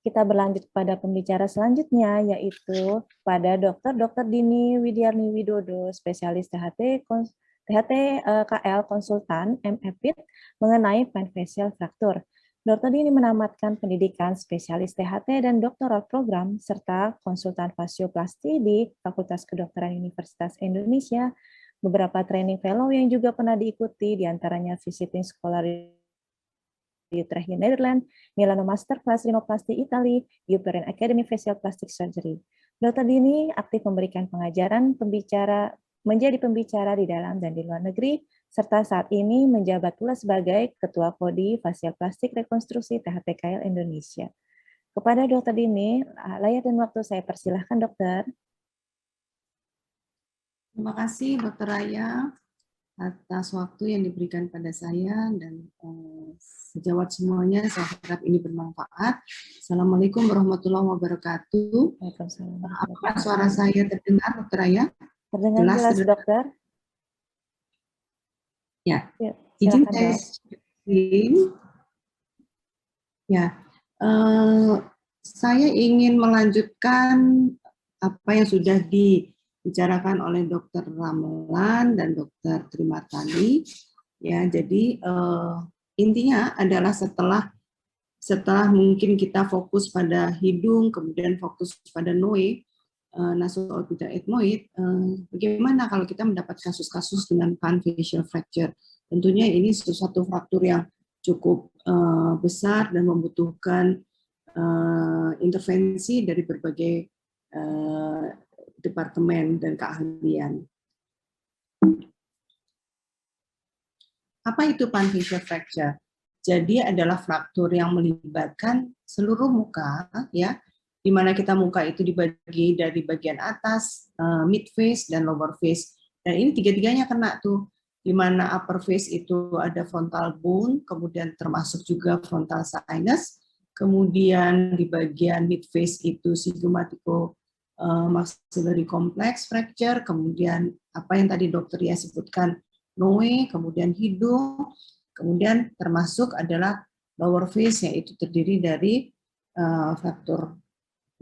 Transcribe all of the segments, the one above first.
kita berlanjut pada pembicara selanjutnya, yaitu pada Dr. Dini Widyarni Widodo, spesialis KL konsultan MFIT mengenai panfacial fracture. Dr. Dini menamatkan pendidikan spesialis THT dan doktoral program serta konsultan fasioplasti di Fakultas Kedokteran Universitas Indonesia. Beberapa training fellow yang juga pernah diikuti, diantaranya visiting scholar di Utrecht, Netherlands, Milano Masterclass Rinoplasti Italy, European Academy Facial Plastic Surgery. Dr. Dini aktif memberikan pengajaran menjadi pembicara di dalam dan di luar negeri, serta saat ini menjabat pula sebagai Ketua Kodi Facial Plastik Rekonstruksi THT-KL Indonesia. Kepada Dr. Dini, layar dan waktu saya persilahkan, dokter. Terima kasih, Dr. Raya, atas waktu yang diberikan pada saya dan sejawat semuanya. Saya harap ini bermanfaat. Assalamualaikum warahmatullahi wabarakatuh. Apakah suara saya terdengar, Dr. Raya? Terdengar jelas, dokter. Ya, izin saya saya ingin melanjutkan apa yang sudah dibicarakan oleh Dr. Ramelan dan Dr. Trimartani. Ya, jadi intinya adalah setelah mungkin kita fokus pada hidung, kemudian fokus pada noe, nasoorbital ethmoid, bagaimana kalau kita mendapat kasus-kasus dengan panfacial fracture? Tentunya ini sesuatu fraktur yang cukup besar dan membutuhkan intervensi dari berbagai departemen dan keahlian. Apa itu panfacial fracture? Jadi adalah fraktur yang melibatkan seluruh muka, ya, di mana kita muka itu dibagi dari bagian atas, mid face dan lower face. Dan ini tiga-tiganya kena tuh, di mana upper face itu ada frontal bone, kemudian termasuk juga frontal sinus, kemudian di bagian mid face itu zygomatico maxillary complex fracture, kemudian apa yang tadi dokter ya sebutkan noe, kemudian hidung, kemudian termasuk adalah lower face yaitu terdiri dari fraktur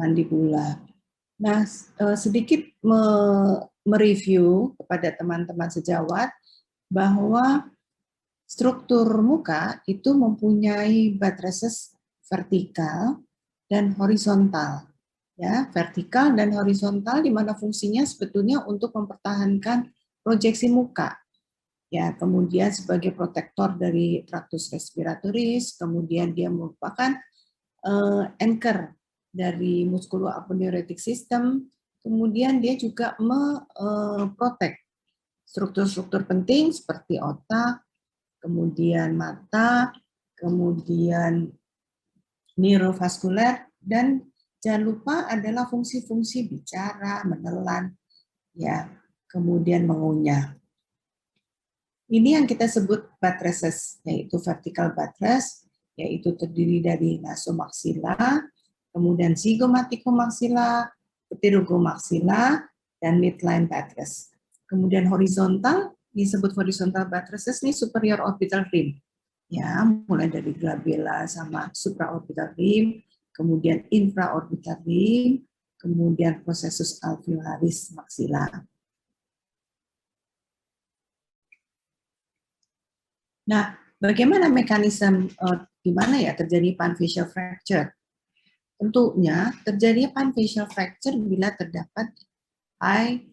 mandibula. Nah, sedikit mereview kepada teman-teman sejawat bahwa struktur muka itu mempunyai buttresses vertikal dan horizontal. Ya, vertikal dan horizontal di mana fungsinya sebetulnya untuk mempertahankan proyeksi muka. Ya, kemudian sebagai protektor dari traktus respiratoris, kemudian dia merupakan anchor dari musculoaponeurotic system, kemudian dia juga memprotek struktur-struktur penting seperti otak, kemudian mata, kemudian neurovaskuler, dan jangan lupa adalah fungsi-fungsi bicara, menelan, ya, kemudian mengunyah. Ini yang kita sebut buttresses, yaitu vertical buttress, yaitu terdiri dari nasomaxilla, kemudian zygomaticomaxilla, pterygomaxilla, dan midline buttress. Kemudian horizontal, disebut horizontal buttresses, ini superior orbital rim. Ya, mulai dari glabella sama supraorbital rim, kemudian infraorbital rim, kemudian processus alveolaris maxilla. Nah, bagaimana mekanisme gimana ya terjadi panfacial fracture? Tentunya terjadi panfacial fracture bila terdapat high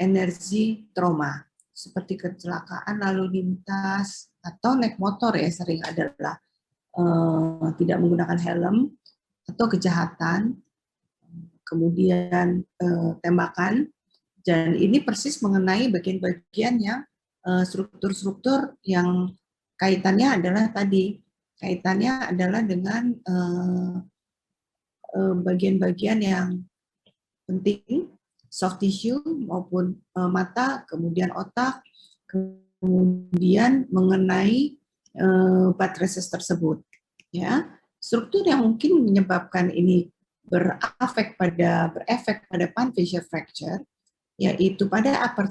energy trauma seperti kecelakaan lalu lintas atau naik motor ya sering adalah tidak menggunakan helm atau kejahatan, kemudian tembakan, dan ini persis mengenai bagian-bagian yang struktur-struktur yang kaitannya adalah dengan bagian-bagian yang penting, soft tissue maupun mata, kemudian otak, kemudian mengenai buttresses tersebut. Ya, struktur yang mungkin menyebabkan ini berefek pada panfacial fracture yaitu pada upper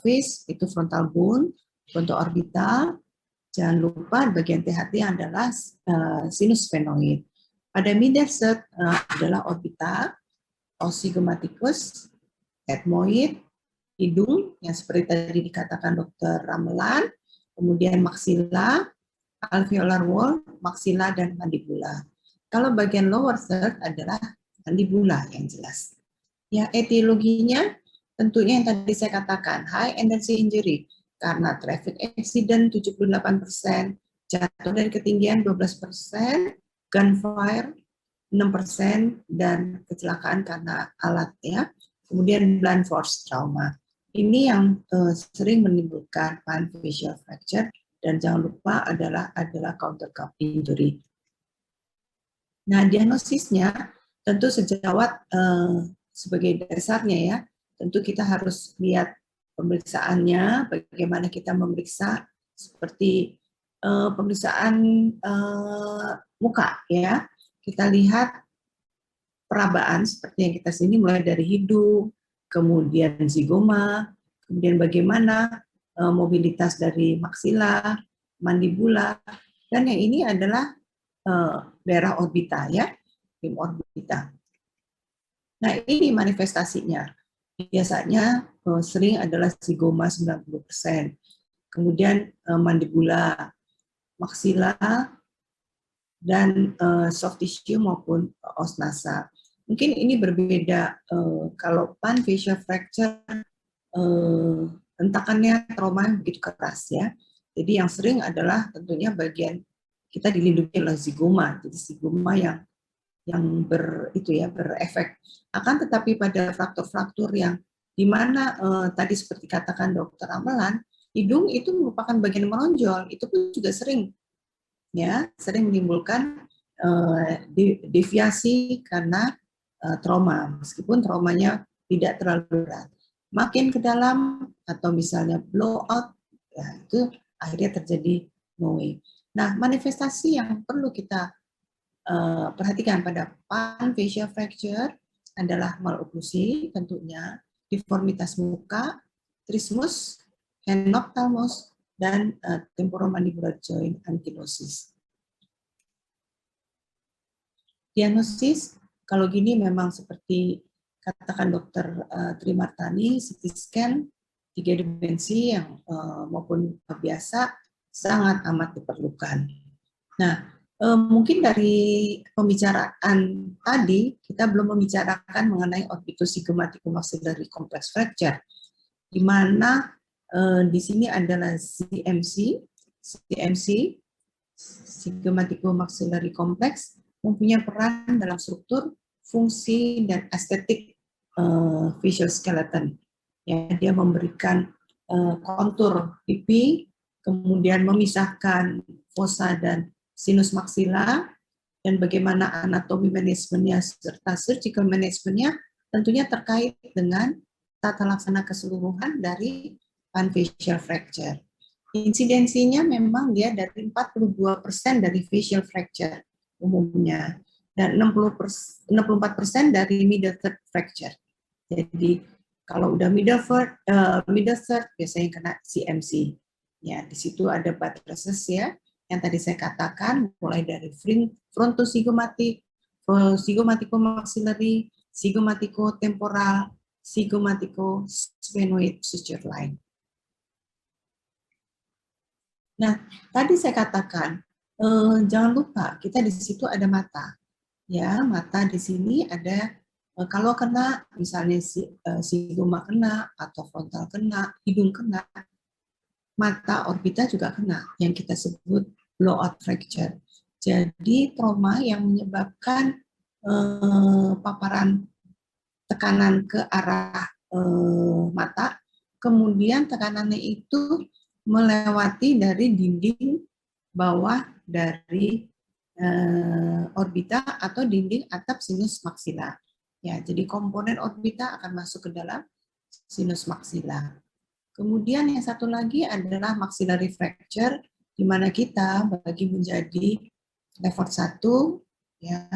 face itu frontal bone, frontal orbital, jangan lupa bagian THT adalah sinus sphenoid. Pada middle third adalah orbita, ozygomaticus, ethmoid, hidung yang seperti tadi dikatakan Dr. Ramelan, kemudian maksila, alveolar wall, maksila, dan mandibula. Kalau bagian lower third adalah mandibula yang jelas. Ya, etiologinya tentunya yang tadi saya katakan, high energy injury, karena traffic accident 78%, jatuh dari ketinggian 12%, gunfire 6%, dan kecelakaan karena alat ya. Kemudian blunt force trauma. Ini yang sering menimbulkan pan facial fracture, dan jangan lupa adalah counter cuff injury. Nah, diagnosisnya tentu sejawat sebagai dasarnya ya, tentu kita harus lihat pemeriksaannya, bagaimana kita memeriksa seperti pemeriksaan muka ya. Kita lihat perabaan seperti yang kita sini mulai dari hidung, kemudian zigoma, kemudian bagaimana mobilitas dari maksila, mandibula, dan yang ini adalah daerah orbita ya, tim orbita. Nah, ini manifestasinya. Biasanya sering adalah zigoma 90%, kemudian mandibula, maksila, dan soft tissue maupun os nasal. Mungkin ini berbeda kalau pan facial fracture hentakannya trauma begitu keras ya. Jadi yang sering adalah tentunya bagian kita dilindungi oleh zigoma, jadi zigoma yang berefek. Akan tetapi pada fraktur-fraktur yang di mana tadi seperti katakan Dr. Ramelan, hidung itu merupakan bagian menonjol, itu pun juga sering menimbulkan deviasi karena trauma, meskipun traumanya tidak terlalu berat. Makin ke dalam atau misalnya blowout, ya itu akhirnya terjadi NOE. Nah, manifestasi yang perlu kita perhatikan pada pan facial fracture adalah maloklusi tentunya, deformitas muka, trismus, henophthalmos, dan temporomandibular joint ankylosis. Diagnosis, kalau gini memang seperti katakan Dr. Trimartani, CT scan 3 dimensi yang maupun biasa sangat amat diperlukan. Nah, mungkin dari pembicaraan tadi kita belum membicarakan mengenai orbitozygomaticomaxillary complex fracture, di mana di sini adalah CMC, zygomaticomaxillary complex, mempunyai peran dalam struktur, fungsi, dan estetik facial skeleton. Ya, dia memberikan kontur pipi, kemudian memisahkan fossa dan sinus maksila, dan bagaimana anatomi manajemennya serta surgical manajemennya tentunya terkait dengan tata laksana keseluruhan dari pan facial fracture. Insidensinya memang dia dari 42% dari facial fracture umumnya, dan 64% dari middle third fracture. Jadi kalau udah middle third biasanya kena CMC. Ya, di situ ada buttresses ya, yang tadi saya katakan mulai dari frontozygomatic, zygomaticomaxillary, zygomaticotemporal, zygomatico-sphenoid suture line. Nah, tadi saya katakan jangan lupa kita di situ ada mata. Ya, mata di sini ada kalau kena misalnya zygoma kena atau frontal kena, hidung kena, mata orbita juga kena, yang kita sebut blowout fracture. Jadi trauma yang menyebabkan paparan tekanan ke arah mata, kemudian tekanannya itu melewati dari dinding bawah dari orbita atau dinding atap sinus maksila. Ya, jadi komponen orbita akan masuk ke dalam sinus maksila. Kemudian yang satu lagi adalah maxillary fracture, di mana kita bagi menjadi level 1, ya,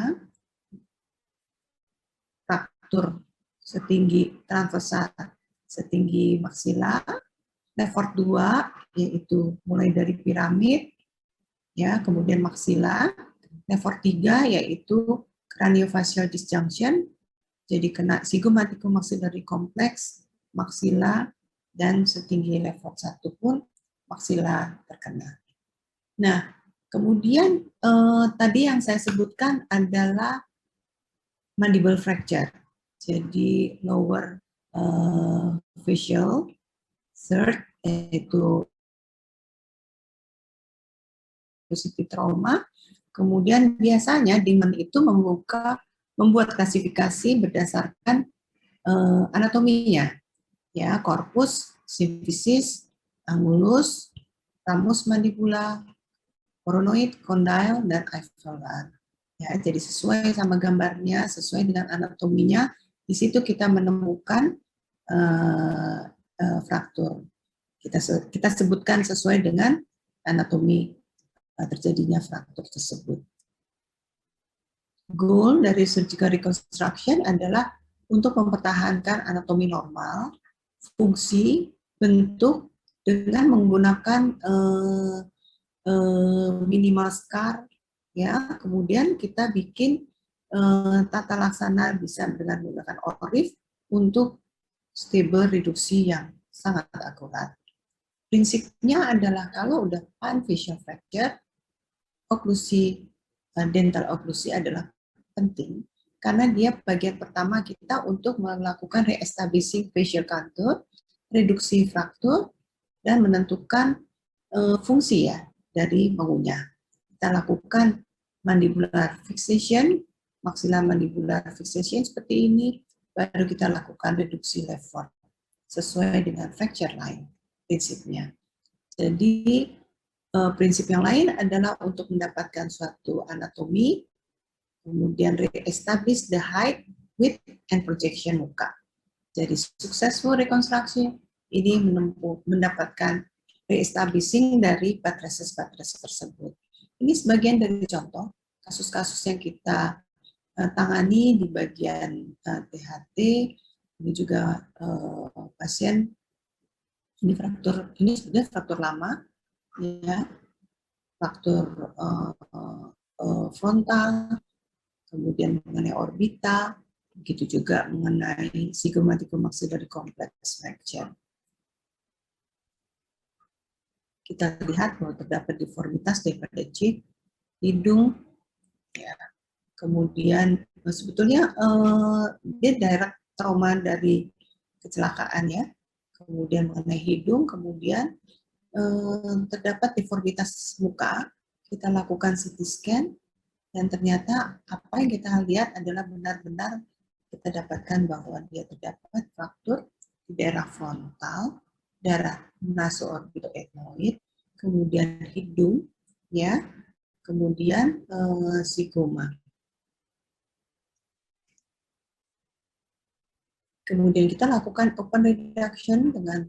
fraktur setinggi transversal setinggi maksila, level 2 yaitu mulai dari piramid, ya, kemudian maksila, Level 3 yaitu craniofacial disjunction, jadi kena zygomaticomaxillary complex, maksila, dan setinggi level 1 pun maksila terkena. Nah, kemudian tadi yang saya sebutkan adalah mandible fracture. Jadi lower facial third yaitu positif trauma. Kemudian biasanya Diamond itu membuat klasifikasi berdasarkan anatominya, ya, korpus, simfisis, angulus, ramus mandibula, coronoid, condyle, dan alveolar. Ya, jadi sesuai sama gambarnya, sesuai dengan anatominya, di situ kita menemukan fraktur. Kita sebutkan sesuai dengan anatomi terjadinya fraktur tersebut. Goal dari surgical reconstruction adalah untuk mempertahankan anatomi normal, fungsi, bentuk dengan menggunakan minimal scar, ya. Kemudian kita bikin tata laksana bisa dengan menggunakan ORIF untuk stable reduksi yang sangat akurat. Prinsipnya adalah kalau udah pan facial fracture, oklusi dental oklusi adalah penting karena dia bagian pertama kita untuk melakukan re-establishing facial contour, reduksi fraktur, dan menentukan fungsi ya dari mengunyah. Kita lakukan mandibular fixation, maxilla mandibular fixation seperti ini, baru kita lakukan reduksi level sesuai dengan fracture line prinsipnya. Jadi prinsip yang lain adalah untuk mendapatkan suatu anatomi, kemudian re-establish the height, width, and projection muka. Jadi successful reconstruction ini mendapatkan re-establishing dari buttresses tersebut. Ini sebagian dari contoh kasus-kasus yang kita tangani di bagian THT. Ini juga pasien ini sebenarnya fraktur lama, ya, fraktur frontal, kemudian mengenai orbita, begitu juga mengenai zygomaticomaxillary complex fracture. Kita lihat bahwa terdapat deformitas daripada cheek, hidung, ya. Kemudian sebetulnya dia daerah trauma dari kecelakaan, ya. Kemudian mengenai hidung, kemudian terdapat deformitas muka, kita lakukan CT scan, dan ternyata apa yang kita lihat adalah benar-benar kita dapatkan bahwa dia terdapat fraktur di daerah frontal, daerah nasoorbidoetmoid, kemudian hidung, ya, kemudian zygoma. Kemudian kita lakukan open reduction dengan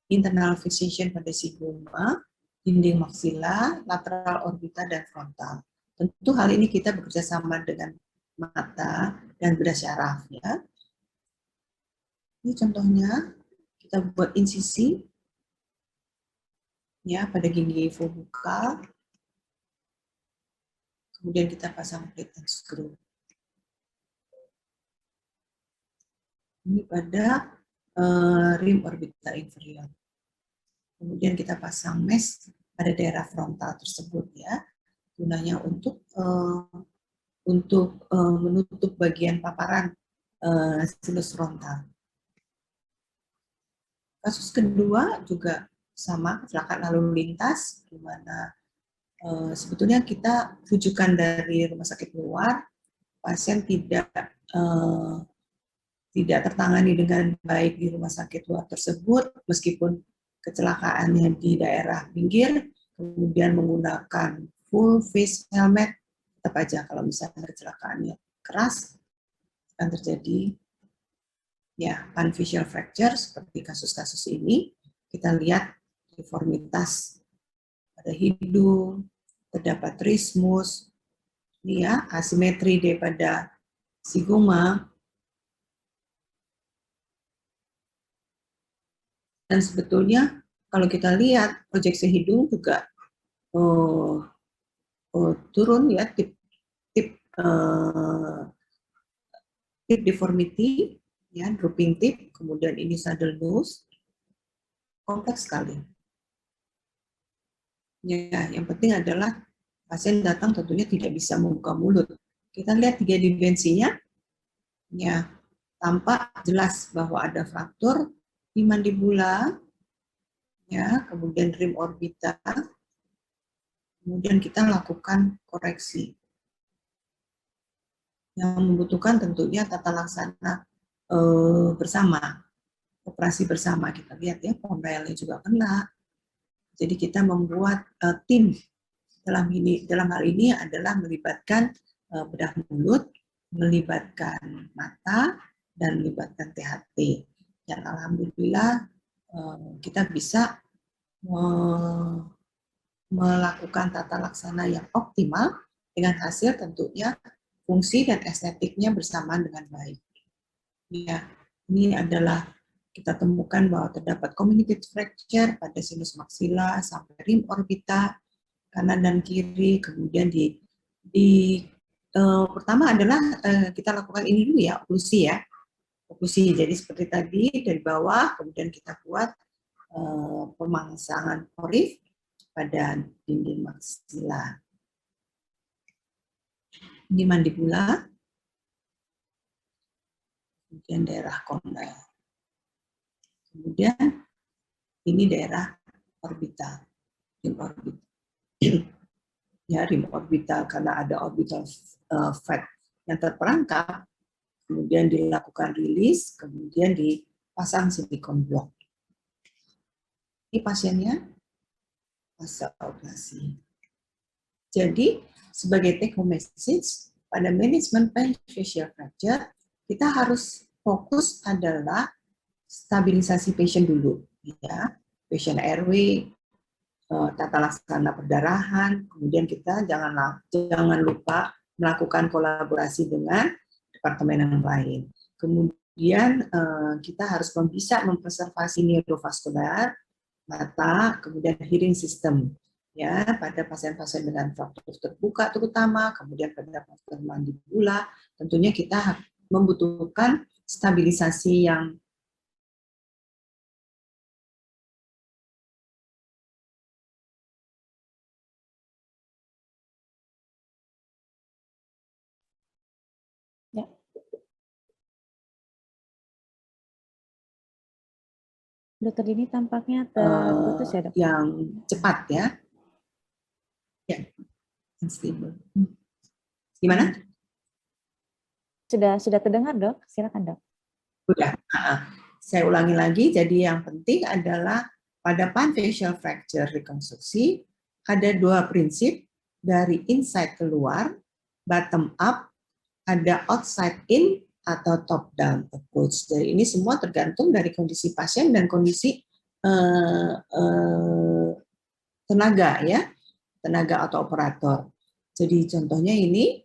internal fixation pada zygoma, dinding maksila, lateral orbita, dan frontal. Tentu hal ini kita bekerja sama dengan mata dan bedah syaraf, ya. Ini contohnya, kita buat insisi, ya, pada gigi fovukal, kemudian kita pasang plate and screw. Ini pada rim orbita inferior. Kemudian kita pasang mesh pada daerah frontal tersebut, ya, gunanya untuk menutup bagian paparan sinus frontal. Kasus kedua juga sama, kecelakaan lalu lintas, di mana sebetulnya kita rujukan dari rumah sakit luar, pasien tidak tertangani dengan baik di rumah sakit luar tersebut, meskipun kecelakaannya di daerah pinggir, kemudian menggunakan full face helmet, tetap aja kalau misalnya kecelakaannya keras, akan terjadi ya pan facial fracture seperti kasus-kasus ini. Kita lihat deformitas pada hidung, terdapat trismus, ini ya, asimetri daripada zygoma. Dan sebetulnya kalau kita lihat proyeksi hidung juga turun ya tip deformity, ya drooping tip, kemudian ini saddle nose, kompleks sekali. Ya, yang penting adalah pasien datang tentunya tidak bisa membuka mulut. Kita lihat 3 dimensinya, ya tampak jelas bahwa ada fraktur di mandibula, ya, kemudian rim orbita, kemudian kita lakukan koreksi. Yang membutuhkan tentunya tata laksana bersama, operasi bersama. Kita lihat ya, pondilnya juga kena. Jadi kita membuat tim dalam hal ini adalah melibatkan bedah mulut, melibatkan mata, dan melibatkan THT. Dan alhamdulillah kita bisa melakukan tata laksana yang optimal dengan hasil tentunya fungsi dan estetiknya bersamaan dengan baik. Ya, ini adalah kita temukan bahwa terdapat communicated fracture pada sinus maksila sampai rim orbita kanan dan kiri. Kemudian pertama adalah kita lakukan ini dulu ya, oklusi ya. Oklusi, jadi seperti tadi dari bawah, kemudian kita buat pemangsangan orif pada dinding maksila. Ini mandibula, kemudian daerah kondil. Kemudian ini daerah orbital, rim orbital. Ya, rim orbital karena ada orbital fat yang terperangkap, kemudian dilakukan rilis, kemudian dipasang silikon blok. Ini pasiennya pasca operasi. Jadi, sebagai take home message, pada manajemen facial fracture, kita harus fokus adalah stabilisasi pasien dulu, ya, pasien airway, tata laksana perdarahan, kemudian kita jangan lupa melakukan kolaborasi dengan departemen yang lain. Kemudian kita harus bisa mempreservasi neurovaskular, mata, kemudian hearing system, ya, pada pasien-pasien dengan fraktur terbuka terutama, kemudian pada pasien mandibula, tentunya kita membutuhkan stabilisasi yang Ya. Dokter Dini tampaknya terputus ya, Dok? Yang cepat ya. Ya, unstable. Gimana? Sudah terdengar, Dok? Silakan, Dok. Sudah. Saya ulangi lagi, jadi yang penting adalah pada panfacial fracture rekonstruksi ada 2 prinsip, dari inside keluar, bottom up, ada outside in atau top down approach. Jadi ini semua tergantung dari kondisi pasien dan kondisi tenaga ya, tenaga atau operator. Jadi contohnya ini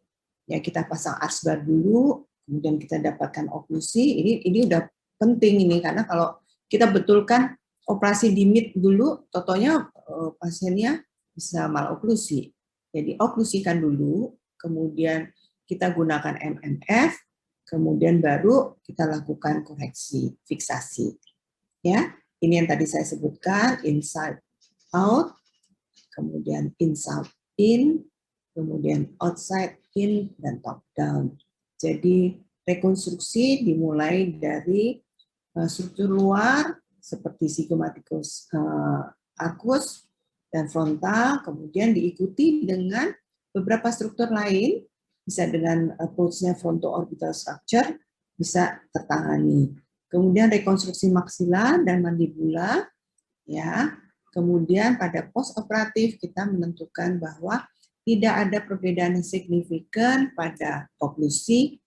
ya, kita pasang arsbar dulu, kemudian kita dapatkan oklusi. Ini udah penting ini, karena kalau kita betulkan operasi di mid dulu, totonya pasiennya bisa maloklusi. Jadi oklusikan dulu, kemudian kita gunakan MMF, kemudian baru kita lakukan koreksi, fiksasi. Ya, ini yang tadi saya sebutkan, inside out, kemudian inside in, kemudian outside in, dan top down. Jadi rekonstruksi dimulai dari struktur luar seperti zygomatikus arcus dan frontal, kemudian diikuti dengan beberapa struktur lain, bisa dengan approach-nya fronto-orbital structure, bisa tertangani. Kemudian rekonstruksi maksila dan mandibula, ya. Kemudian pada post operatif kita menentukan bahwa tidak ada perbedaan yang signifikan pada oklusi,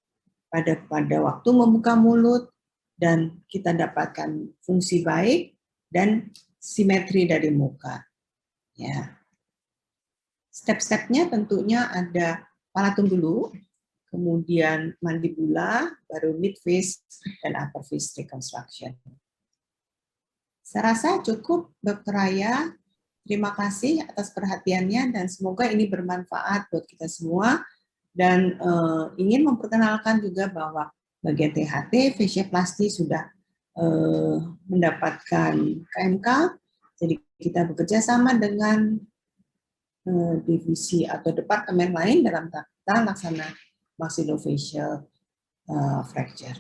pada waktu membuka mulut, dan kita dapatkan fungsi baik dan simetri dari muka. Ya. Step-stepnya tentunya ada palatum dulu, kemudian mandibula, baru mid face dan upper face reconstruction. Saya rasa cukup, Dr. Raya. Terima kasih atas perhatiannya dan semoga ini bermanfaat buat kita semua. Dan ingin memperkenalkan juga bahwa bagian THT fasioplasti sudah mendapatkan KMK, jadi kita bekerja sama dengan divisi atau departemen lain dalam tata laksana maxillofacial fracture.